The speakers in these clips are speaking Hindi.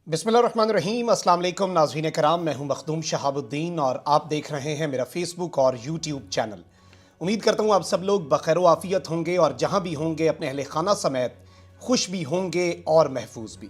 बिस्मिल्लाहिर्रहमानिर्रहीम। अस्सलाम वालेकुम नाज़रीन कराम, मैं हूं मखदूम शहाबुद्दीन और आप देख रहे हैं मेरा फेसबुक और यूट्यूब चैनल। उम्मीद करता हूं आप सब लोग बखैर व आफियत होंगे और जहां भी होंगे अपने अहले खाना समेत खुश भी होंगे और महफूज भी।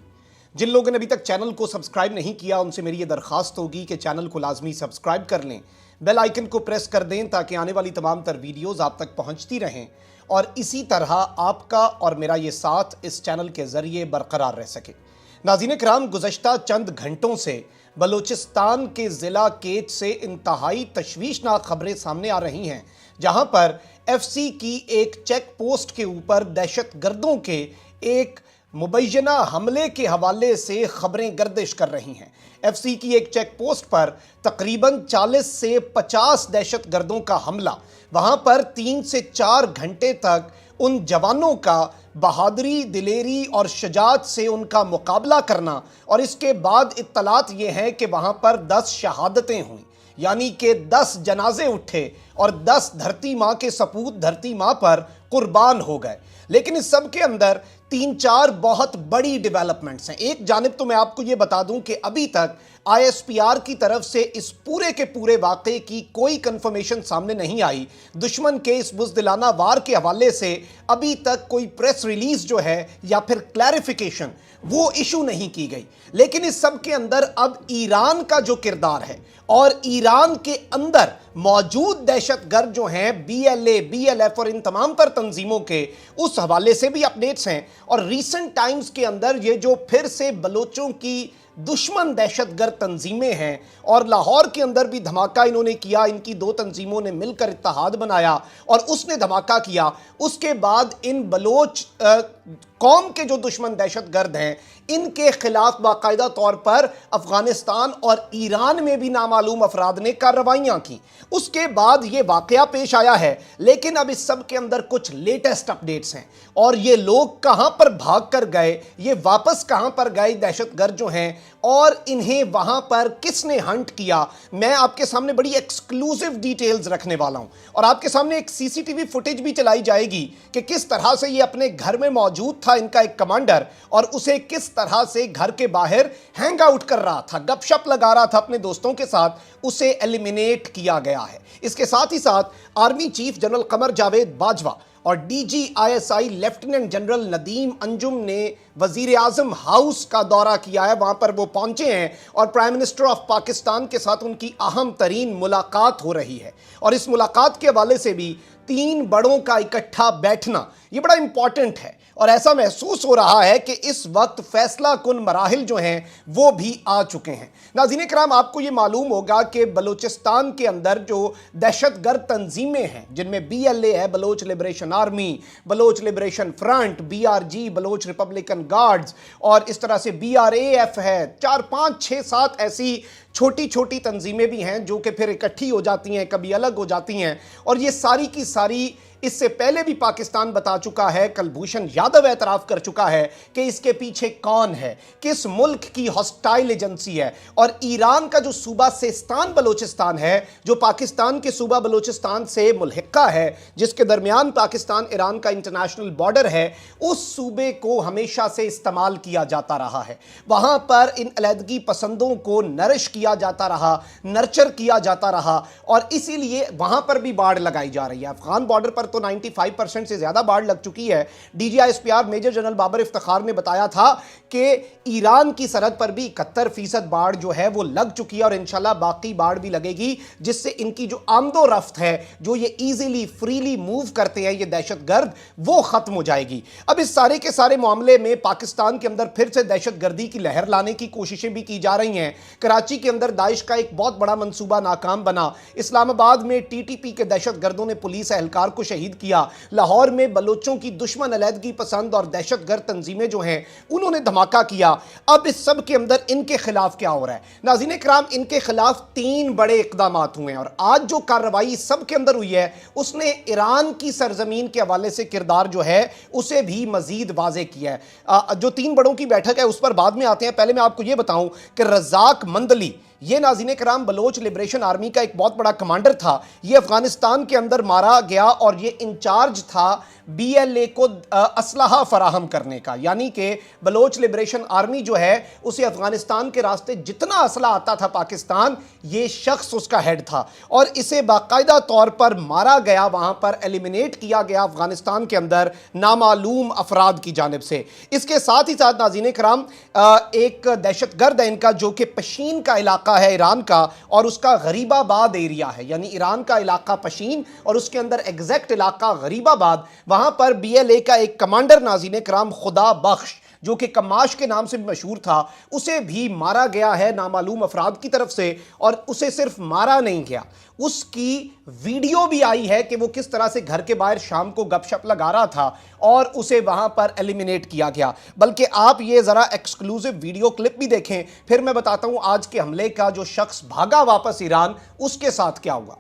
जिन लोगों ने अभी तक चैनल को सब्सक्राइब नहीं किया उनसे मेरी ये दरख्वास्त होगी कि चैनल को लाजमी सब्सक्राइब कर लें, बेल आइकन को प्रेस कर दें ताकि आने वाली तमाम तर वीडियोज़ आप तक पहुँचती रहें और इसी तरह आपका और मेरा ये साथ इस चैनल के ज़रिए बरकरार रह सके। नाज़रीन कराम, गुज़श्ता चंद घंटों से बलूचिस्तान के ज़िला केच से इंतहाई तशवीशनाक खबरें सामने आ रही हैं, जहां पर एफसी की एक चेक पोस्ट के ऊपर दहशत गर्दों के एक मुबैना हमले के हवाले से खबरें गर्दिश कर रही हैं। एफसी की एक चेक पोस्ट पर तकरीबन 40 से 50 दहशत गर्दों का हमला, वहां पर 3 से 4 घंटे तक उन जवानों का बहादुरी, दिलेरी और शजात से उनका मुकाबला करना, और इसके बाद इत्तलात ये हैं कि वहाँ पर 10 शहादतें हुई, यानी कि 10 जनाजे उठे और 10 धरती माँ के सपूत धरती माँ पर कुर्बान हो गए। लेकिन इस सब के अंदर 3-4 बहुत बड़ी डेवलपमेंट्स हैं। एक जानिब तो मैं आपको ये बता दूं कि अभी तक ISPR की तरफ से इस पूरे के पूरे वाक़े की कोई कंफर्मेशन सामने नहीं आई। दुश्मन के इस बुज़दिलाना वार के हवाले से अभी तक कोई प्रेस रिलीज जो है या फिर क्लैरिफिकेशन वो इशू नहीं की गई। लेकिन इस सब के अंदर अब ईरान का जो किरदार है और ईरान के अंदर मौजूद दहशतगर्द जो हैं BLA, BLF और इन तमाम तर तंजीमों के, उस हवाले से भी अपडेट्स हैं। और रीसेंट टाइम्स के अंदर ये जो फिर से बलोचों की दुश्मन दहशतगर्द तंजीमें हैं और लाहौर के अंदर भी धमाका इन्होंने किया, इनकी 2 तंजीमों ने मिलकर इत्तेहाद बनाया और उसने धमाका किया। उसके बाद इन बलोच कौम के जो दुश्मन दहशतगर्द हैं इनके खिलाफ बाकायदा तौर पर अफगानिस्तान और ईरान में भी नामालूम अफराद ने कार्रवाइयाँ की। उसके बाद ये वाकया पेश आया है। लेकिन अब इस सब के अंदर कुछ लेटेस्ट अपडेट्स हैं और ये लोग कहाँ पर भाग कर गए, ये वापस कहाँ पर गए दहशतगर्द जो हैं, और इन्हें वहाँ पर किसने हंट किया, मैं आपके सामने बड़ी एक्सक्लूसिव डिटेल्स रखने वाला हूँ। और आपके सामने एक CCTV फुटेज भी चलाई जाएगी कि किस तरह से ये अपने घर में मौजूद था इनका एक कमांडर, और उसे किस तरह से घर के बाहर हैंग आउट कर रहा था, गपशप लगा रहा था अपने दोस्तों के साथ, उसे एलिमिनेट किया गया है। इसके साथ ही साथ army chief general Qamar Javed Bajwa और DGISI lieutenant general Nadeem Anjum ने वजीर आजम हाउस का दौरा किया है। वहां पर वो पहुंचे हैं और प्राइम मिनिस्टर ऑफ पाकिस्तान के साथ उनकी अहम तरीन मुलाकात हो रही है। और इस मुलाकात के हवाले से भी 3 बड़ों का इकट्ठा बैठना ये बड़ा इंपॉर्टेंट है और ऐसा महसूस हो रहा है कि इस वक्त फैसला कुन मराहिल जो हैं वो भी आ चुके हैं। नाज़रीन कराम, आपको ये मालूम होगा कि बलूचिस्तान के अंदर जो दहशतगर्द तंजीमें हैं, जिनमें BLA है, Baloch liberation army, Baloch liberation front, BRG Baloch republican guards, और इस तरह से BRAF है, 4, 5, 6, 7 ऐसी छोटी छोटी तंजीमें भी हैं जो कि फिर इकट्ठी हो जाती हैं, कभी अलग हो जाती हैं। और ये सारी की सारी इससे पहले भी पाकिस्तान बता चुका है, कुलभूषण यादव एतराफ़ कर चुका है कि इसके पीछे कौन है, किस मुल्क की हॉस्टाइल एजेंसी है। और ईरान का जो सूबा सिस्तान बलूचिस्तान है, जो पाकिस्तान के सूबा बलूचिस्तान से मुल्हिका है, जिसके दरमियान पाकिस्तान ईरान का इंटरनेशनल बॉर्डर है, उस सूबे को हमेशा से इस्तेमाल किया जाता रहा है। वहाँ पर इन अलहदगी पसंदों को नरिश किया जाता रहा, नर्चर किया जाता रहा, और इसीलिए वहाँ पर भी बाढ़ लगाई जा रही है। अफगान बॉर्डर पर तो 95% से ज्यादा बाढ़ लग चुकी है। DGISPR major general Babar Iftikhar ने बताया था कि ईरान की सरहद पर भी 71% बाढ़ जो है वो लग चुकी है और इंशाल्लाह बाकी बाढ़ भी लगेगी, जिससे इनकी जो आमदो रफ्त है, जो ये इजीली फ्रीली मूव करते हैं ये दहशतगर्द, वो खत्म हो जाएगी। अब इस सारे के सारे मामले में पाकिस्तान के अंदर फिर से दहशतगर्दी की लहर लाने की कोशिशें भी की जा रही हैं। कराची के अंदर दाइश का एक बहुत बड़ा मंसूबा नाकाम बना। इस्लामाबाद में TTP के दहशतगर्दों ने पुलिस एहलकार को शहीद किया। लाहौर में बलोचों की दुश्मन अलहदगी पसंद और दहशतगर्द तंजीमें जो हैं उन्होंने धमाका किया। अब इस सब के अंदर इनके खिलाफ क्या हो रहा है? नाज़रीन कराम, इनके खिलाफ 3 बड़े इकदाम हुए हैं और आज जो कार्रवाई सब के अंदर हुई है उसने ईरान की सरजमीन के हवाले से किरदार जो है उसे भी मजीद वाज़े किया है। जो 3 बड़ों की बैठक है उस पर बाद में आते हैं। पहले मैं आपको यह बताऊं कि रज़ाक मंदली ये नाज़रीन कराम बलोच लिबरेशन आर्मी का एक बहुत बड़ा कमांडर था। ये अफगानिस्तान के अंदर मारा गया और ये इंचार्ज था BLA को असलहा फराहम करने का, यानी कि बलोच लिबरेशन आर्मी जो है उसे अफगानिस्तान के रास्ते जितना असला आता था पाकिस्तान, ये शख्स उसका हेड था और इसे बाकायदा तौर पर मारा गया, वहां पर एलिमिनेट किया गया अफगानिस्तान के अंदर नामालूम अफराद की जानिब से। इसके साथ ही साथ नाज़रीन कराम एक दहशतगर्द है इनका, जो कि पशीन का इलाका है ईरान का, और उसका गरीबाबाद एरिया है, यानी ईरान का इलाका पशीन और उसके अंदर एग्जैक्ट इलाका गरीबाबाद, वहां पर BLA का एक कमांडर नाज़रीन कराम खुदा बख्श, जो कि कमाश के नाम से भी मशहूर था, उसे भी मारा गया है नामालूम अफराद की तरफ से। और उसे सिर्फ मारा नहीं गया, उसकी वीडियो भी आई है कि वो किस तरह से घर के बाहर शाम को गपशप लगा रहा था और उसे वहां पर एलिमिनेट किया गया। बल्कि आप ये जरा एक्सक्लूसिव वीडियो क्लिप भी देखें, फिर मैं बताता हूं आज के हमले का जो शख्स भागा वापस ईरान, उसके साथ क्या हुआ।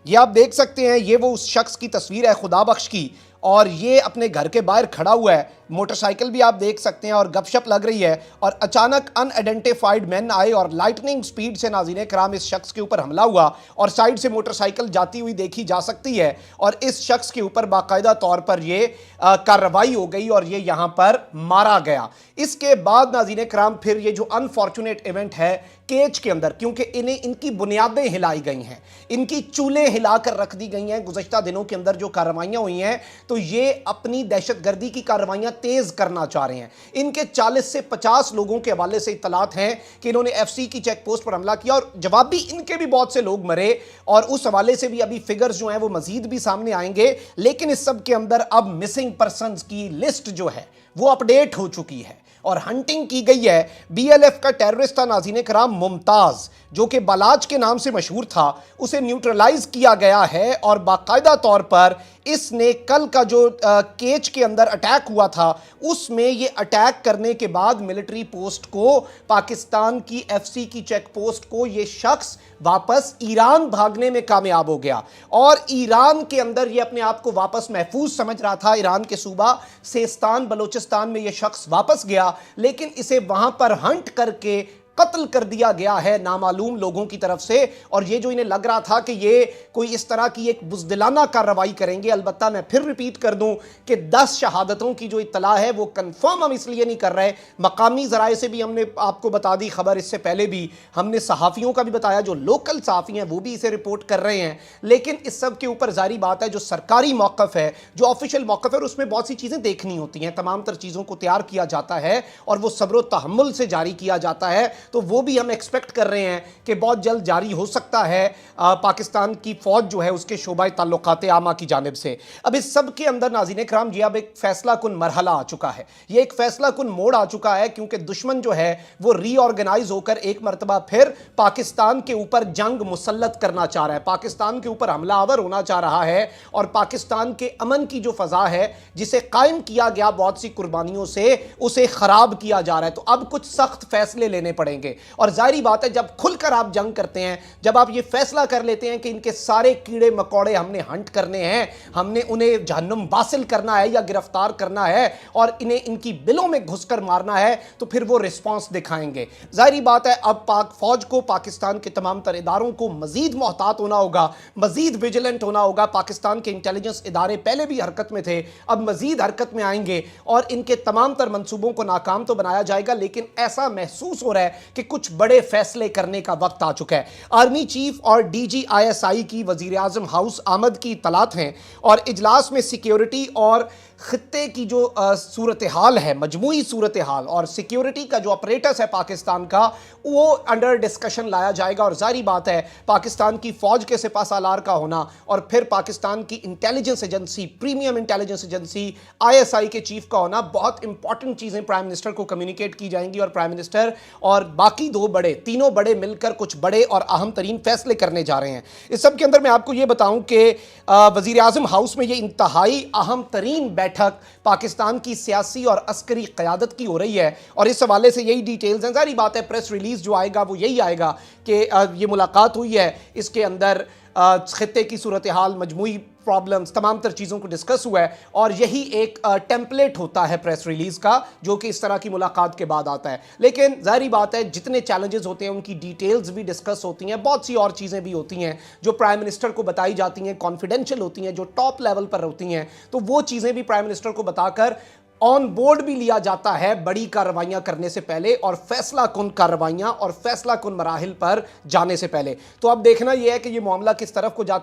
ये आप देख सकते हैं, ये वो उस शख्स की तस्वीर है खुदा बख्श की, और ये अपने घर के बाहर खड़ा हुआ है, मोटरसाइकिल भी आप देख सकते हैं और गपशप लग रही है। और अचानक अनआइडेंटिफाइड मैन आए और लाइटनिंग स्पीड से नाज़रीन कराम इस शख्स के ऊपर हमला हुआ और साइड से मोटरसाइकिल जाती हुई देखी जा सकती है और इस शख्स के ऊपर बाकायदा तौर पर ये कार्रवाई हो गई और ये यहाँ पर मारा गया। इसके बाद नाज़रीन कराम फिर ये जो अनफॉर्चुनेट इवेंट है केज के अंदर, क्योंकि इनकी बुनियादें हिलाई गई हैं, इनकी चूल्हें हिलाकर रख दी गई हैं गुज़श्ता दिनों के अंदर जो कार्रवाइयाँ हुई हैं, तो ये अपनी दहशतगर्दी की कार्रवाइयाँ तेज करना चाह रहे हैं। इनके 40 से 50 लोगों के हवाले से इत्तलात हैं कि इन्होंने FC की चेक पोस्ट पर हमला किया और जवाबी इनके भी बहुत से लोग मरे और उस हवाले से भी अभी फिगर्स जो हैं वो मजीद भी सामने आएंगे। लेकिन इस सब के अंदर अब मिसिंग पर्संस की लिस्ट जो है वो अपडेट हो चुकी है और हंटिंग की गई है। BLF का टेररिस्ट था नाज़रीन कराम मुमताज़, जो कि बालाज के नाम से मशहूर था, उसे न्यूट्रलाइज किया गया है और बाकायदा तौर पर इसने कल का जो केच के अंदर अटैक हुआ था उसमें ये अटैक करने के बाद मिलिट्री पोस्ट को, पाकिस्तान की FC की चेक पोस्ट को ये शख्स वापस ईरान भागने में कामयाब हो गया और ईरान के अंदर ये अपने आप को वापस महफूज समझ रहा था। ईरान के सूबा सेस्तान बलोचिस्तान में ये शख्स वापस गया, लेकिन इसे वहां पर हंट करके कत्ल कर दिया गया है नामालूम लोगों की तरफ से। और ये जो इन्हें लग रहा था कि ये कोई इस तरह की एक बुज़दिलाना कार्रवाई करेंगे, अलबत्ता मैं फिर रिपीट कर दूं कि 10 शहादतों की जो इत्तला है वो कंफर्म हम इसलिए नहीं कर रहे, मकामी ज़राए से भी हमने आपको बता दी खबर, इससे पहले भी हमने सहाफ़ियों का भी बताया, जो लोकल सहाफ़ी हैं वो भी इसे रिपोर्ट कर रहे हैं। लेकिन इस सब के ऊपर जारी बात है, जो सरकारी मौक़िफ़ है, जो ऑफिशियल मौक़िफ़ है, उसमें बहुत सी चीज़ें देखनी होती हैं, तमाम तर चीज़ों को तैयार किया जाता है और वो सब्र व तहम्मुल से जारी किया जाता है। तो वो भी हम एक्सपेक्ट कर रहे हैं कि बहुत जल्द जारी हो सकता है पाकिस्तान की फौज जो है उसके शोबा ताल्लुकात आमा की जानिब से। अब इस सब के अंदर नाज़रीन कराम ये अब एक फैसला कुन मरहला आ चुका है, ये एक फैसला कुन मोड़ आ चुका है, क्योंकि दुश्मन जो है वो रीऑर्गेनाइज होकर एक मरतबा फिर पाकिस्तान के ऊपर जंग मुसल्लत करना चाह रहा है, पाकिस्तान के ऊपर हमलावर होना चाह रहा है और पाकिस्तान के अमन की जो फ़ज़ा है जिसे कायम किया गया बहुत सी कुर्बानियों से, उसे ख़राब किया जा रहा है। तो अब कुछ सख्त फैसले लेने पड़ेंगे और जाहिर बात है जब खुलकर आप जंग करते हैं, जब आप ये फैसला कर लेते हैं कि इनके सारे कीड़े मकोड़े हमने हंट करने हैं, हमने उन्हें जहन्नुम वासिल करना है या गिरफ्तार करना है और इन्हें इनकी बिलों में घुसकर मारना है, तो फिर वो रिस्पांस दिखाएंगे। जाहिर बात है अब पाक फौज को, पाकिस्तान के तमाम तर इदारों को मजीद मोहतात होना होगा, मजीद विजिलेंट होना होगा। पाकिस्तान के इंटेलिजेंस इदारे पहले भी हरकत में थे, अब मजीद हरकत में आएंगे और इनके तमाम तर मंसूबों को नाकाम तो बनाया जाएगा, लेकिन ऐसा महसूस हो रहा है कि कुछ बड़े फैसले करने का वक्त आ चुका है। आर्मी चीफ और DG ISI की वजीर आजम हाउस आमद की इत्तलात हैं और इजलास में सिक्योरिटी और खित्ते की जो सूरत हाल है, मजमूई सूरत हाल और सिक्योरिटी का जो ऑपरेटर्स है पाकिस्तान का, वो अंडर डिस्कशन लाया जाएगा। और जारी बात है पाकिस्तान की फौज के सिपह सालार का होना और फिर पाकिस्तान की intelligence agency, premium intelligence agency ISI के चीफ का होना, बहुत इंपॉर्टेंट चीज़ें प्राइम मिनिस्टर को कम्युनिकेट की जाएंगी और प्राइम मिनिस्टर और बाकी तीनों बड़े मिलकर कुछ बड़े और अहम तरीन फैसले करने जा रहे हैं। इस सब के अंदर मैं आपको ये बताऊं कि वजीर आजम हाउस में ये इंतहाई अहम तरीन बैठक पाकिस्तान की सियासी और अस्करी क़यादत की हो रही है और इस हवाले से यही डिटेल्स हैं। जारी बात है प्रेस रिलीज जो आएगा वो यही आएगा कि ये मुलाकात हुई है, इसके अंदर खित्ते की सूरत हाल, मजमूई प्रॉब्लम्स, तमाम तर चीज़ों को डिस्कस हुआ है और यही एक टेम्पलेट होता है प्रेस रिलीज का, जो कि इस तरह की मुलाकात के बाद आता है। लेकिन जाहिर बात है, जितने चैलेंजेस होते हैं उनकी डिटेल्स भी डिस्कस होती हैं, बहुत सी और चीज़ें भी होती हैं जो प्राइम मिनिस्टर को बताई जाती हैं, कॉन्फिडेंशियल होती हैं, जो टॉप लेवल पर होती हैं, तो वो चीज़ें भी प्राइम मिनिस्टर को बताकर ऑन बोर्ड भी लिया जाता है बड़ी कार्रवाइयां करने से पहले और फैसला कुन कार्रवाइयां और फैसला कुन मराहिल पर जाने से पहले। तो अब देखना यह है कि यह मामला किस तरफ को जाता है।